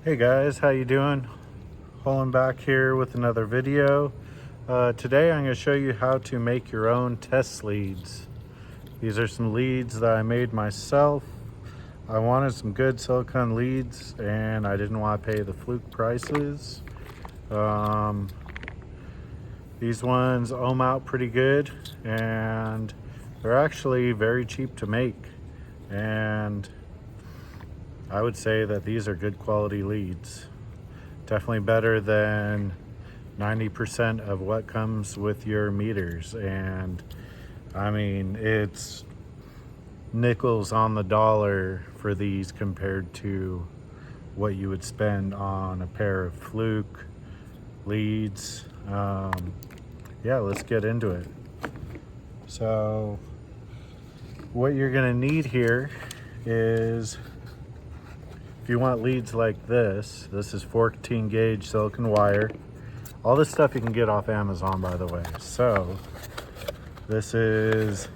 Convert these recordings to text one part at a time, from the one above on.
Hey guys, how you doing? Pulling back here with another video. Today I'm going to show you how to make your own test leads. These are some leads that I made myself. I wanted some good silicone leads and I didn't want to pay the Fluke prices. These ones ohm out pretty good and they're actually very cheap to make, and I would say that these are good quality leads. Definitely better than 90% of what comes with your meters. And I mean, it's nickels on the dollar for these compared to what you would spend on a pair of Fluke leads. Yeah, let's get into it. So what you're gonna need here is, if you want leads like this is 14 gauge silicon wire. All this stuff you can get off Amazon, by the way. So this is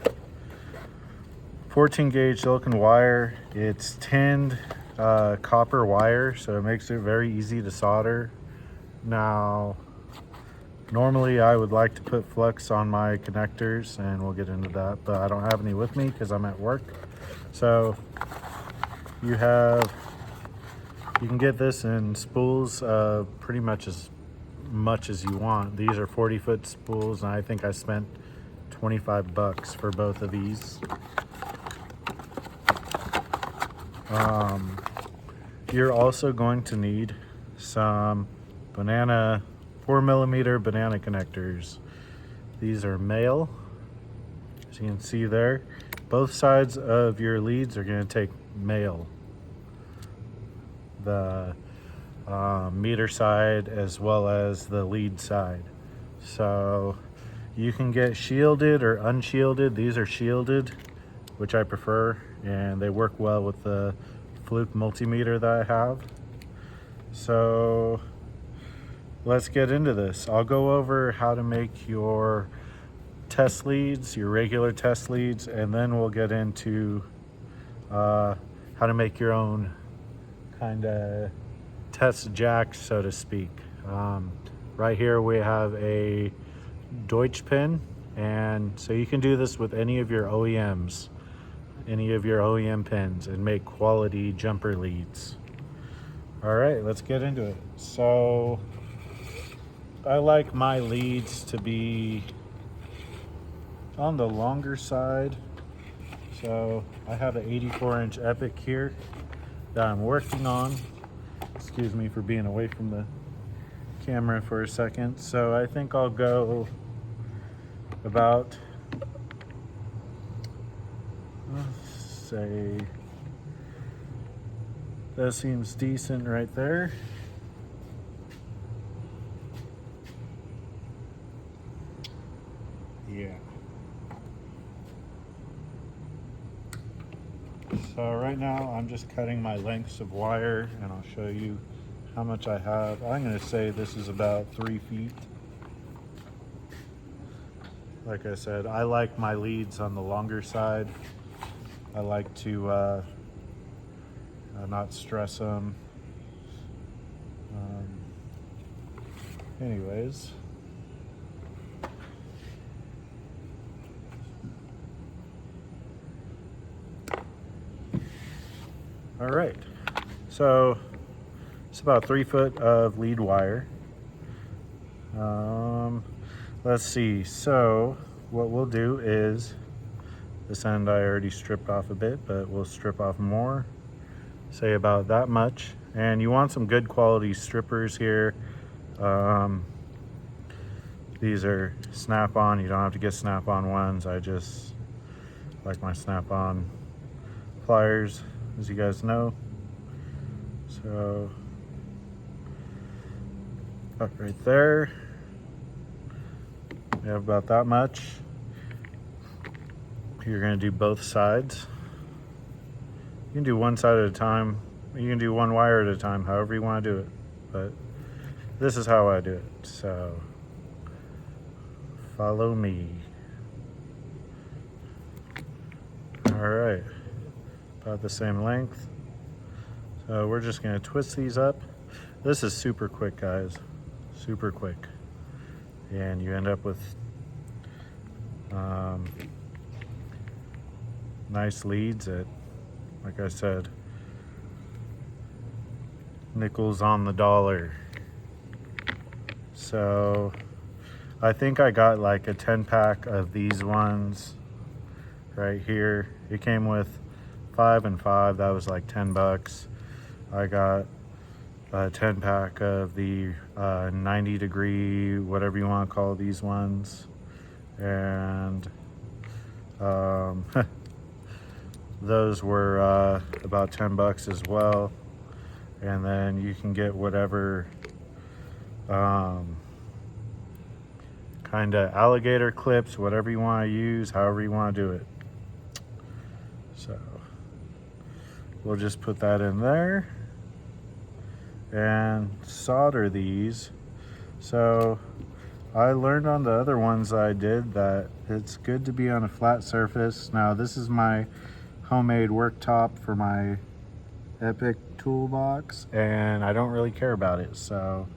14 gauge silicon wire. It's tinned copper wire, so it makes it very easy to solder. Now, normally I would like to put flux on my connectors, and we'll get into that, but I don't have any with me because I'm at work. So you can get this in spools pretty much as you want. These are 40-foot spools, and I think I spent 25 bucks for both of these. You're also going to need some 4mm banana connectors. These are male, as you can see there. Both sides of your leads are going to take male. The meter side as well as the lead side. So you can get shielded or unshielded. These are shielded, which I prefer, and they work well with the Fluke multimeter that I have. So let's get into this. I'll go over how to make your test leads, your regular test leads, and then we'll get into how to make your own kind of test jack, so to speak. Right here we have a Deutsch pin, and so you can do this with any of your OEMs, any of your OEM pins, and make quality jumper leads. All right, let's get into it. So I like my leads to be on the longer side. So I have an 84-inch Epic here that I'm working on. Excuse me for being away from the camera for a second. So I think I'll go about, let's say, that seems decent right there. Yeah. So right now I'm just cutting my lengths of wire, and I'll show you how much I have. I'm going to say this is about 3 feet. Like I said, I like my leads on the longer side. I like to not stress them. Anyways. All right, so it's about 3 foot of lead wire. Let's see, so what we'll do is, this end I already stripped off a bit, but we'll strip off more, say about that much. And you want some good quality strippers here. These are snap-on. You don't have to get snap-on ones. I just like my snap-on pliers, as you guys know. So up right there, we have about that much. You're going to do both sides. You can do one side at a time. You can do one wire at a time, however you want to do it. But this is how I do it. So follow me. All right, about the same length. So we're just gonna twist these up. This is super quick, guys, super quick. And you end up with nice leads at, like I said, nickels on the dollar. So I think I got like a 10-pack of these ones right here. It came with 5 and 5. That was like 10 bucks. I got a 10-pack of the 90 degree, whatever you want to call these ones. And those were about 10 bucks as well. And then you can get whatever kind of alligator clips, whatever you want to use, however you want to do it. So we'll just put that in there and solder these. So I learned on the other ones I did that it's good to be on a flat surface. Now this is my homemade worktop for my Epic toolbox, and I don't really care about it, so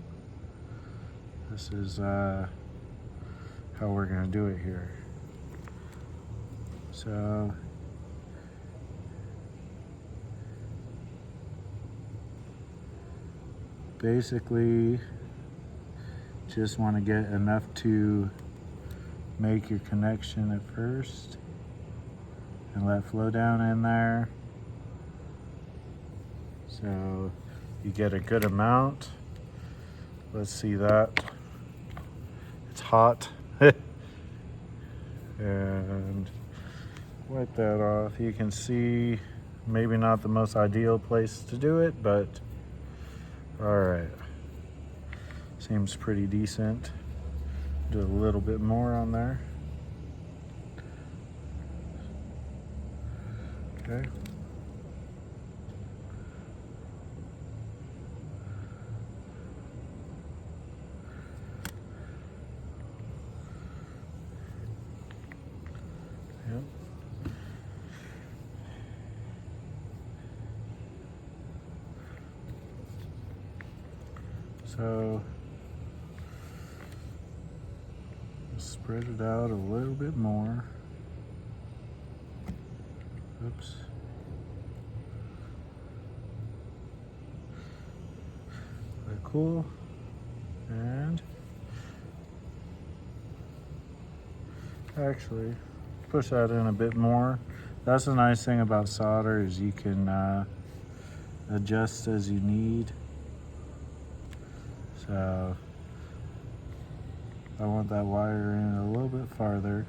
this is how we're gonna do it here. So basically just want to get enough to make your connection at first and let flow down in there, so you get a good amount. Let's see that. It's hot. And wipe that off. You can see maybe not the most ideal place to do it, but all right, seems pretty decent. Do a little bit more on there. Okay. Yep. So spread it out a little bit more. Oops. Very cool. And actually push that in a bit more. That's the nice thing about solder, is you can adjust as you need. So I want that wire in a little bit farther.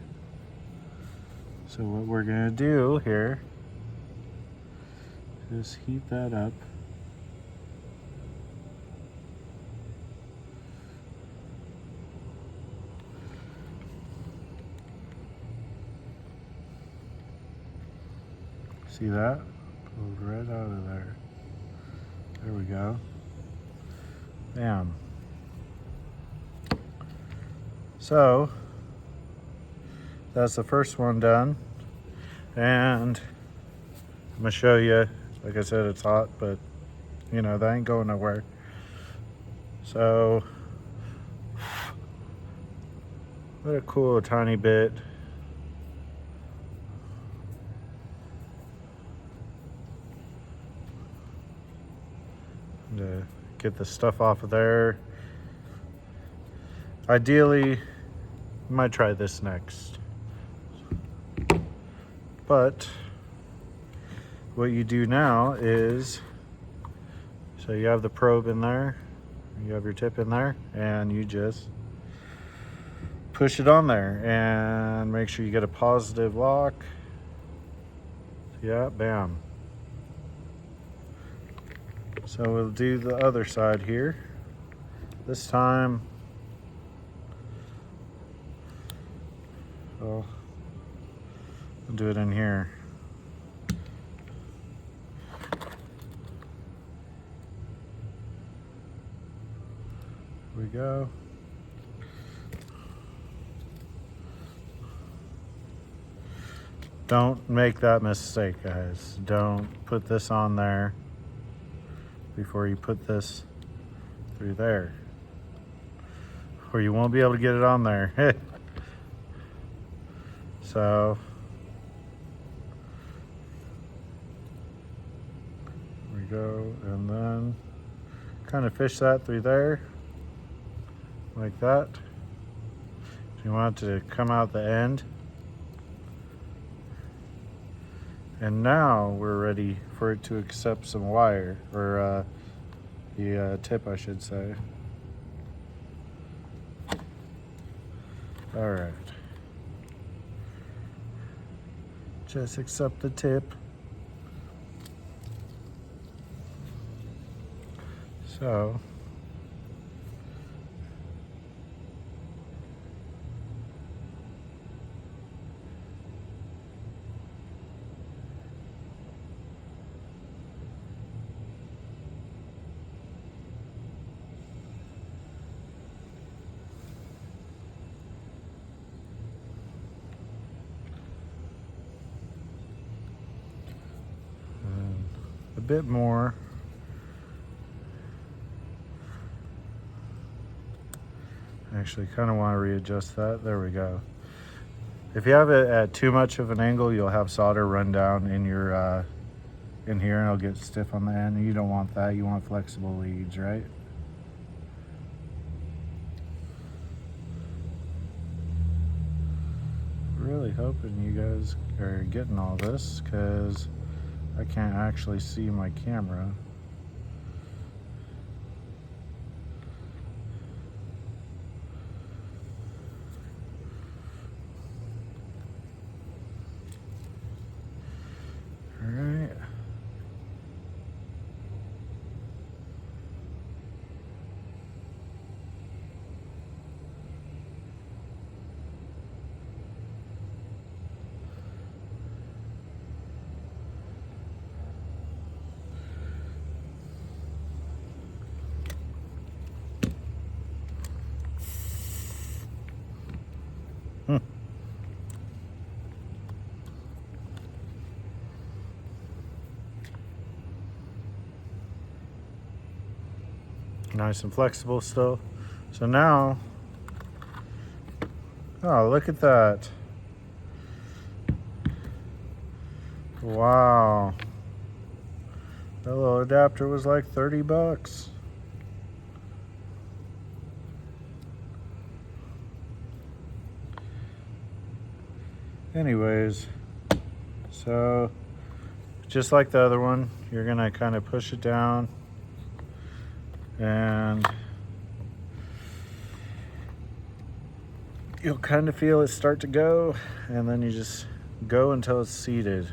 So what we're gonna do here is heat that up. See that? Pulled right out of there. There we go. Bam. So that's the first one done, and I'm gonna show you. Like I said, it's hot, but you know, that ain't going nowhere. So what a cool tiny bit. To get the stuff off of there. Ideally, you might try this next. But what you do now is, so you have the probe in there, you have your tip in there, and you just push it on there and make sure you get a positive lock. Yeah, bam. So we'll do the other side here. This time, well, we'll do it in here. Here we go. Don't make that mistake, guys. Don't put this on there before you put this through there, or you won't be able to get it on there. So there we go, and then kind of fish that through there like that. You want it to come out the end. And now we're ready for it to accept some wire, or the tip, I should say. All right. Just accept the tip. So a bit more. Actually, kind of want to readjust that. There we go. If you have it at too much of an angle, you'll have solder run down in your in here, and it'll get stiff on the end. And you don't want that. You want flexible leads, right? Really hoping you guys are getting all this, because I can't actually see my camera. All right. Nice and flexible still. So now, oh, look at that. Wow. That little adapter was like 30 bucks. Anyways, so just like the other one, you're gonna kind of push it down, and you'll kind of feel it start to go, and then you just go until it's seated.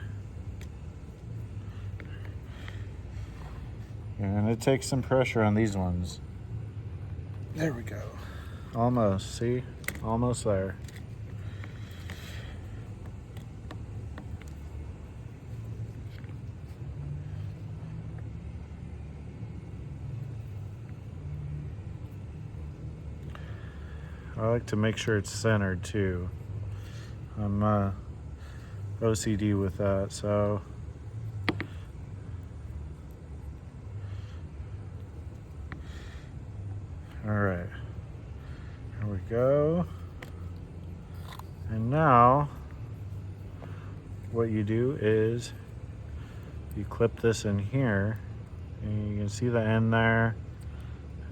And it takes some pressure on these ones. There we go. Almost, see? Almost there. I like to make sure it's centered too. I'm OCD with that, so all right, here we go. And now what you do is you clip this in here, and you can see the end there,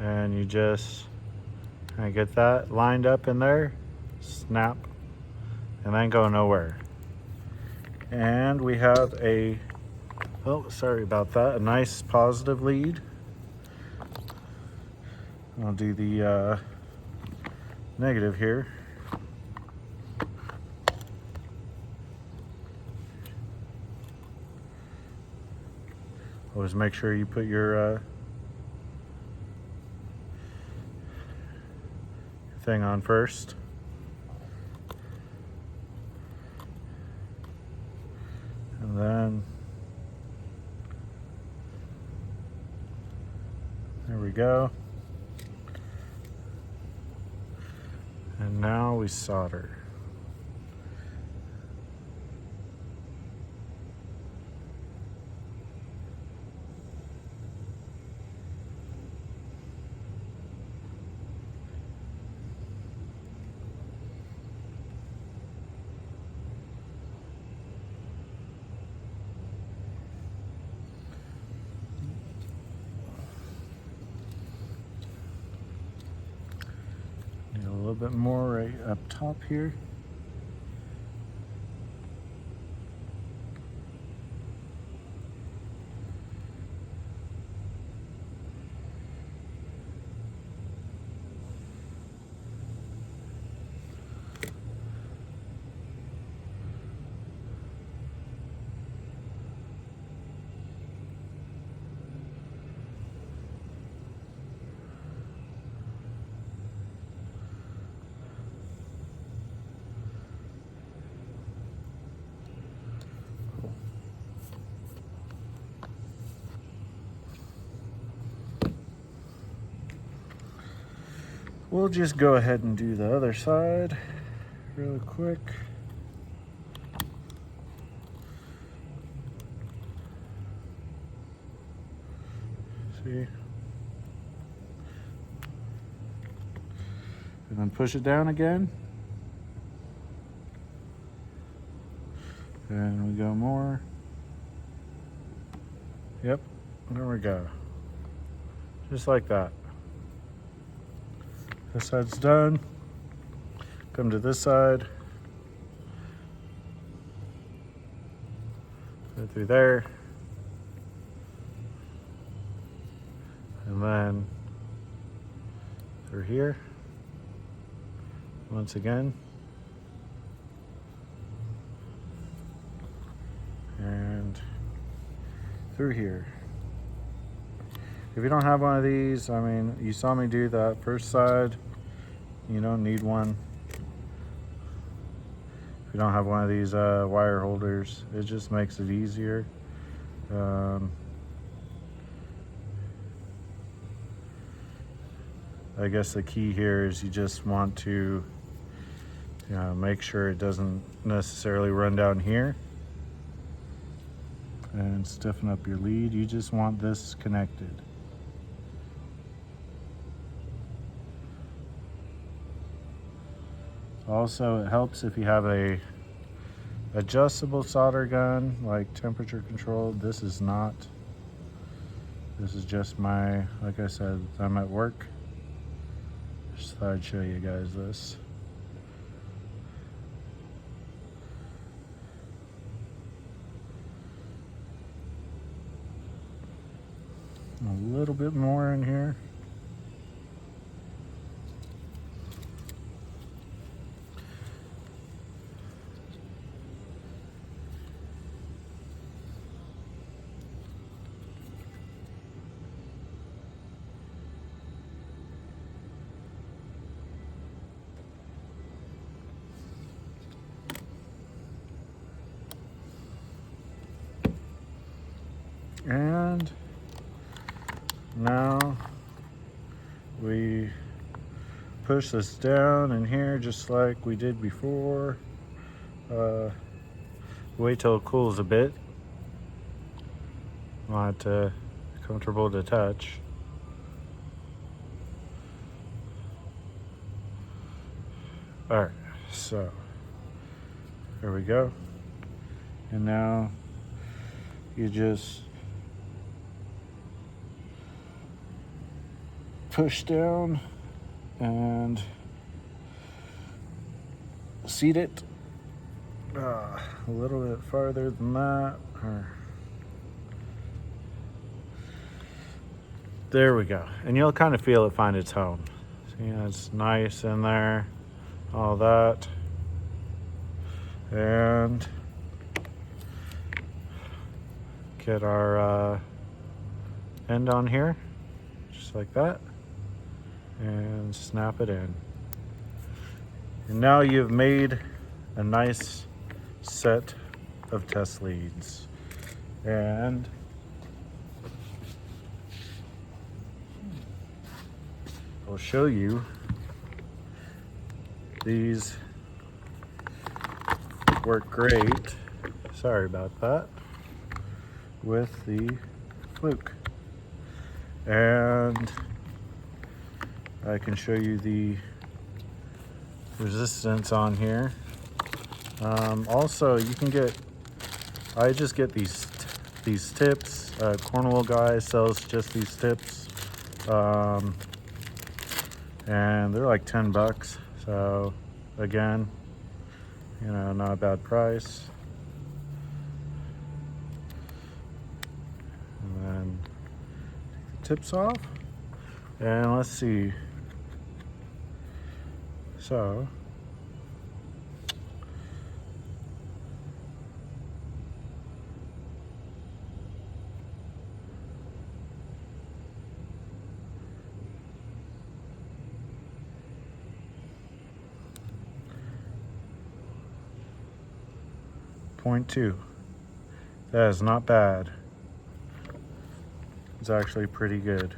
and you just kind of get that lined up in there, snap, and then go nowhere. And we have a, oh, sorry about that, a nice positive lead. I'll do the negative here. Always make sure you put your thing on first. And then there we go. And now we solder. little bit more right up top here. We'll just go ahead and do the other side really quick. See? And then push it down again. And we go more. Yep, there we go. Just like that. This side's done. Come to this side. Go through there. And then through here. Once again. And through here. If you don't have one of these, I mean, you saw me do that first side. You don't need one. If you don't have one of these wire holders, it just makes it easier. I guess the key here is you just want to make sure it doesn't necessarily run down here and stiffen up your lead. You just want this connected. Also, it helps if you have a adjustable solder gun, like temperature controlled. This is not. This is just my, like I said, I'm at work. Just thought I'd show you guys this. A little bit more in here. And now we push this down in here just like we did before. Wait till it cools a bit. Want it comfortable to touch. All right, so there we go. And now you just push down and seat it a little bit farther than that. There we go. And you'll kind of feel it find its home. See, it's nice in there, all that. And get our end on here, just like that. And snap it in. And now you've made a nice set of test leads. And I'll show you these work great. Sorry about that. With the Fluke. And I can show you the resistance on here. Also, you can get, I just get these tips. Cornwall guy sells just these tips. And they're like $10. So again, you know, not a bad price. And then take the tips off. And let's see. So .2. That is not bad. It's actually pretty good.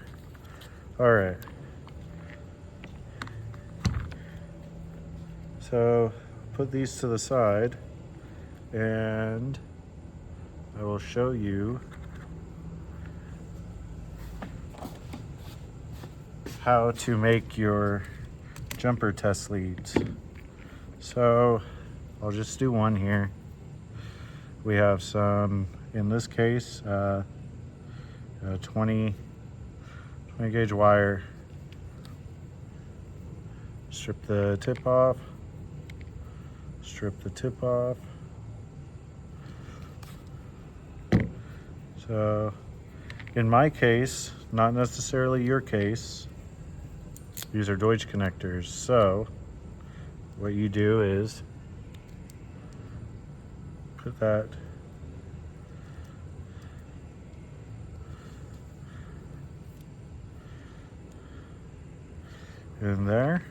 All right. So put these to the side and I will show you how to make your jumper test leads. So I'll just do one here. We have some, in this case, 20 gauge wire. Strip the tip off. Strip the tip off. So in my case, not necessarily your case, these are Deutsch connectors. So what you do is put that in there.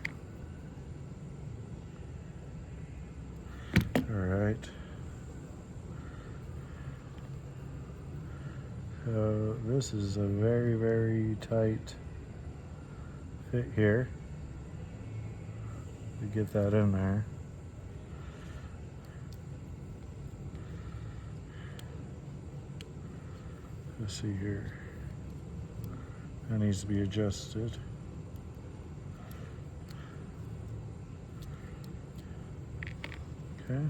All right. So this is a very, very tight fit here. To get that in there. Let's see here. That needs to be adjusted. Okay.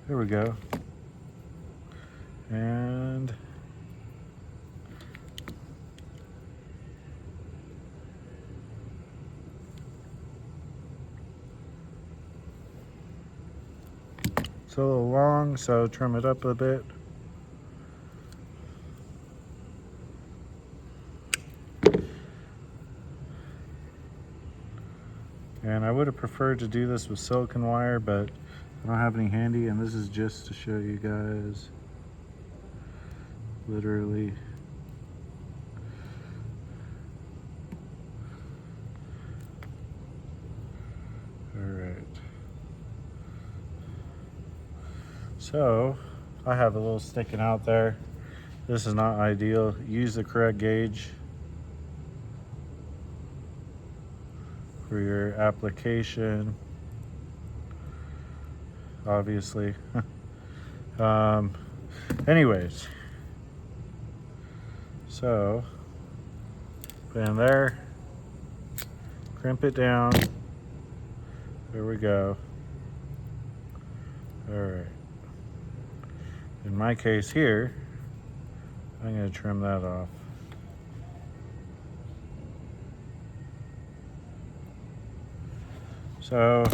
There we go. And it's a little long, so trim it up a bit. And I would have preferred to do this with silicone wire, but I don't have any handy, and this is just to show you guys literally all right. So I have a little sticking out there. This is not ideal. Use the correct gauge for your application, obviously. Anyways, so put in there, crimp it down. There we go. All right. In my case here, I'm going to trim that off. So,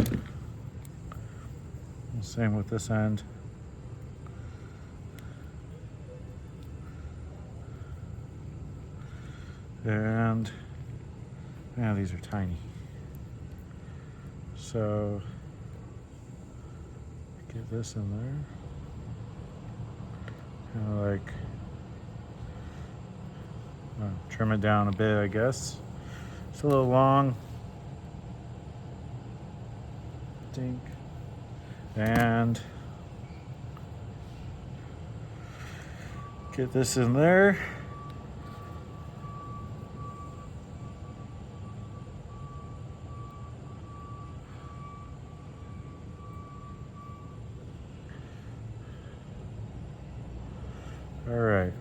same with this end. And, yeah, these are tiny. So, get this in there. Kind of like, trim it down a bit, I guess. It's a little long. Dink. And get this in there. All right.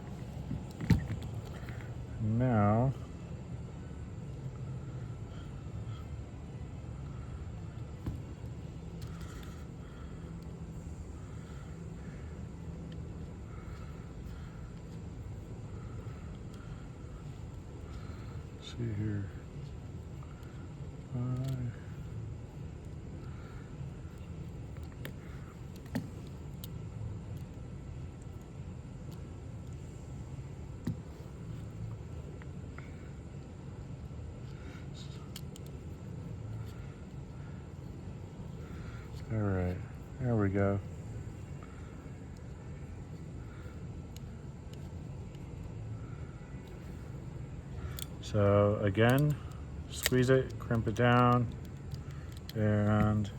Now see here. All right, there we go. So again, squeeze it, crimp it down, and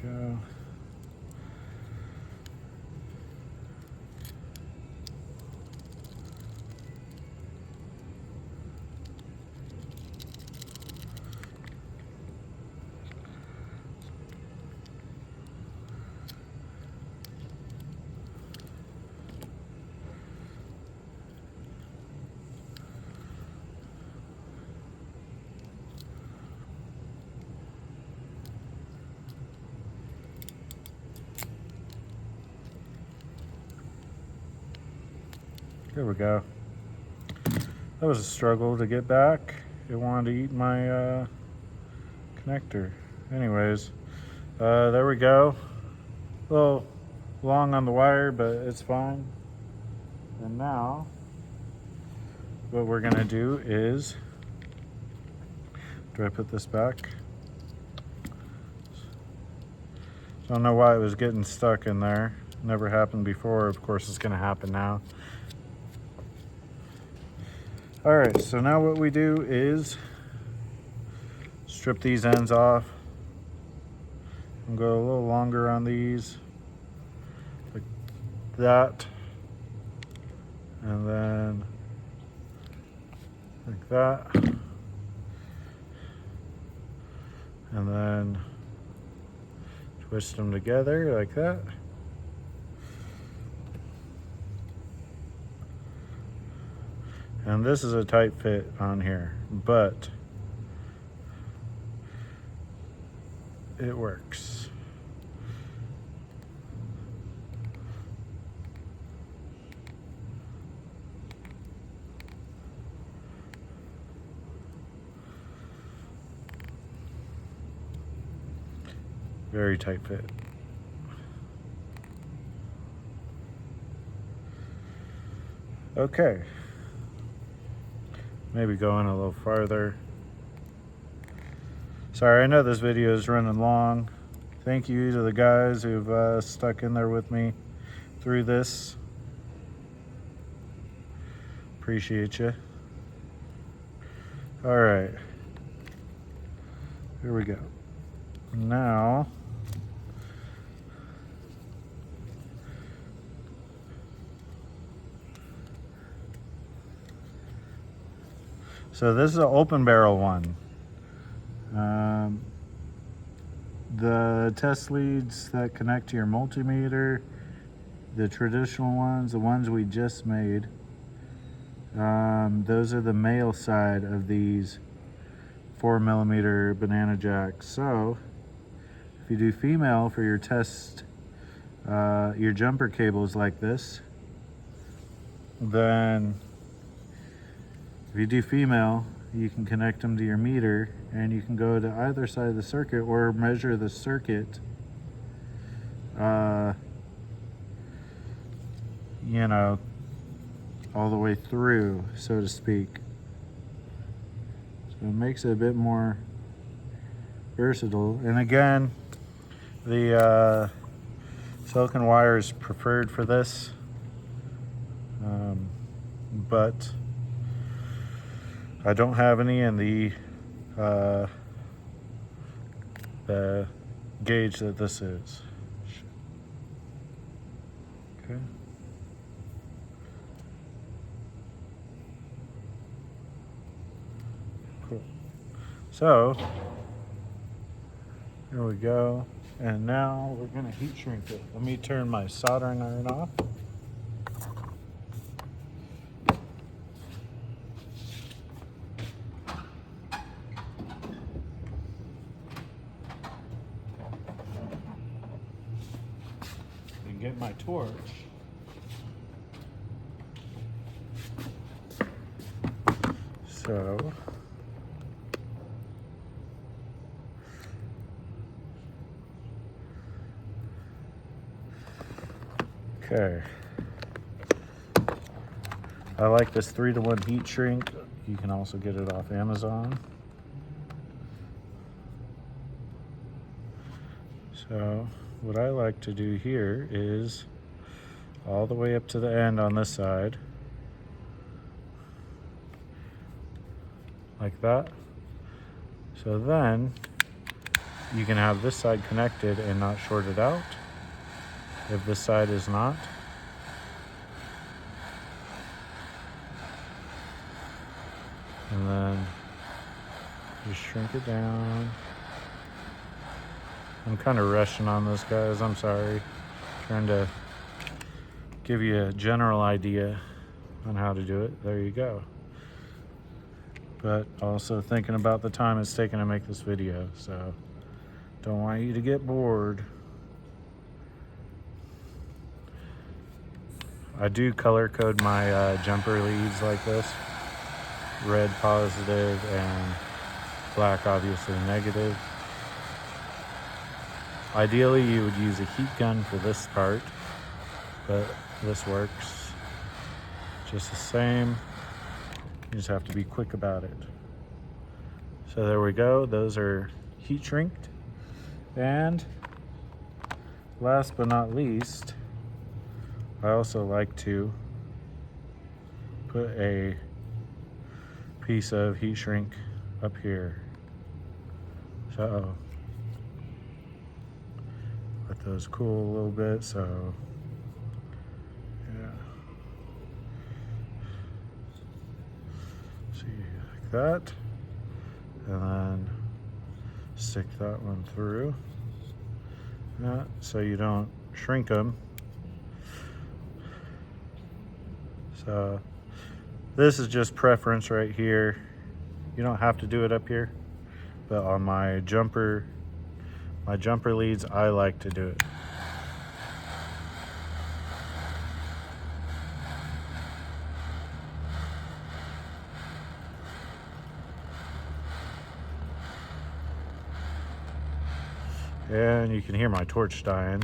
there we go. There we go. That was a struggle to get back. It wanted to eat my connector. Anyways, there we go. A little long on the wire, but it's fine. And now, what we're gonna do is, do I put this back? Don't know why it was getting stuck in there. Never happened before. Of course, it's gonna happen now. All right, so now what we do is strip these ends off and go a little longer on these, like that, and then like that, and then twist them together like that. And this is a tight fit on here, but it works. Very tight fit. Okay. Maybe go in a little farther. Sorry, I know this video is running long. Thank you to the guys who've stuck in there with me through this. Appreciate you. All right. Here we go. Now, so this is an open barrel one. The test leads that connect to your multimeter, the traditional ones, the ones we just made, those are the male side of these 4mm banana jacks. So if you do female for your test, your jumper cables like this, then if you do female, you can connect them to your meter and you can go to either side of the circuit or measure the circuit, you know, all the way through, so to speak. So it makes it a bit more versatile. And again, the silicone wire is preferred for this, but I don't have any in the gauge that this is. Okay. Cool. So there we go. And now we're gonna heat shrink it. Let me turn my soldering iron off. And get my torch. So okay, I like this 3-to-1 heat shrink. You can also get it off Amazon. So what I like to do here is all the way up to the end on this side, like that. So then you can have this side connected and not shorted out if this side is not. And then just shrink it down. I'm kind of rushing on this, guys. I'm sorry. Trying to give you a general idea on how to do it. There you go. But also thinking about the time it's taken to make this video, so don't want you to get bored. I do color code my jumper leads like this. Red positive and black obviously negative. Ideally you would use a heat gun for this part, but this works just the same. You just have to be quick about it. So there we go, those are heat shrinked. And last but not least, I also like to put a piece of heat shrink up here. So let those cool a little bit. So yeah, see, like that, and then stick that one through. So you don't shrink them. So this is just preference right here. You don't have to do it up here, but on my jumper leads, I like to do it. And you can hear my torch dying.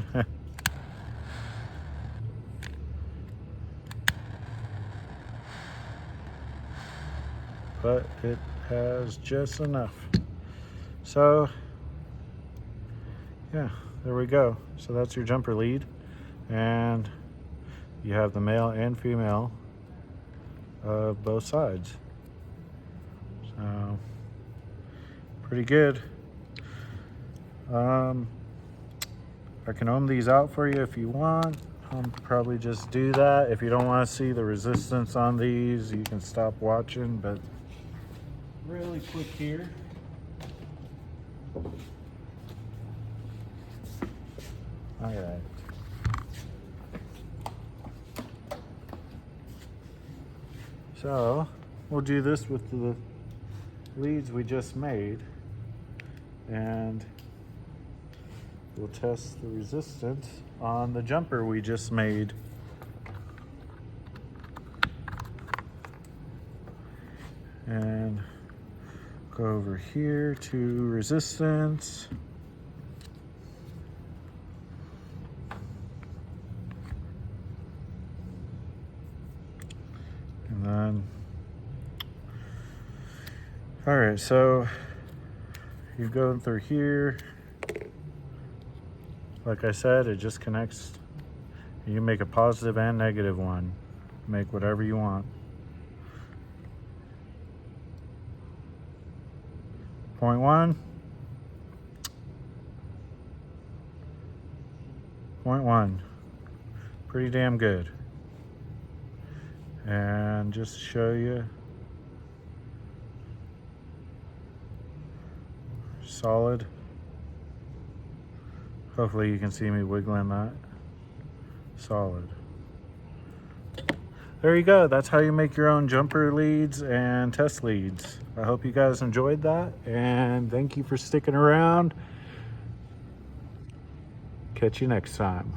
But it has just enough. So yeah, there we go. So that's your jumper lead, and you have the male and female of both sides. So pretty good. I can ohm these out for you if you want. I'll probably just do that. If you don't want to see the resistance on these, you can stop watching, but really quick here. All right. So we'll do this with the leads we just made, and we'll test the resistance on the jumper we just made. And go over here to resistance. And then, all right, so you go through here. Like I said, it just connects. You can make a positive and negative one. Make whatever you want. 0.1. 0.1. Pretty damn good. And just to show you, solid. Hopefully you can see me wiggling that. Solid. There you go. That's how you make your own jumper leads and test leads. I hope you guys enjoyed that, and thank you for sticking around. Catch you next time.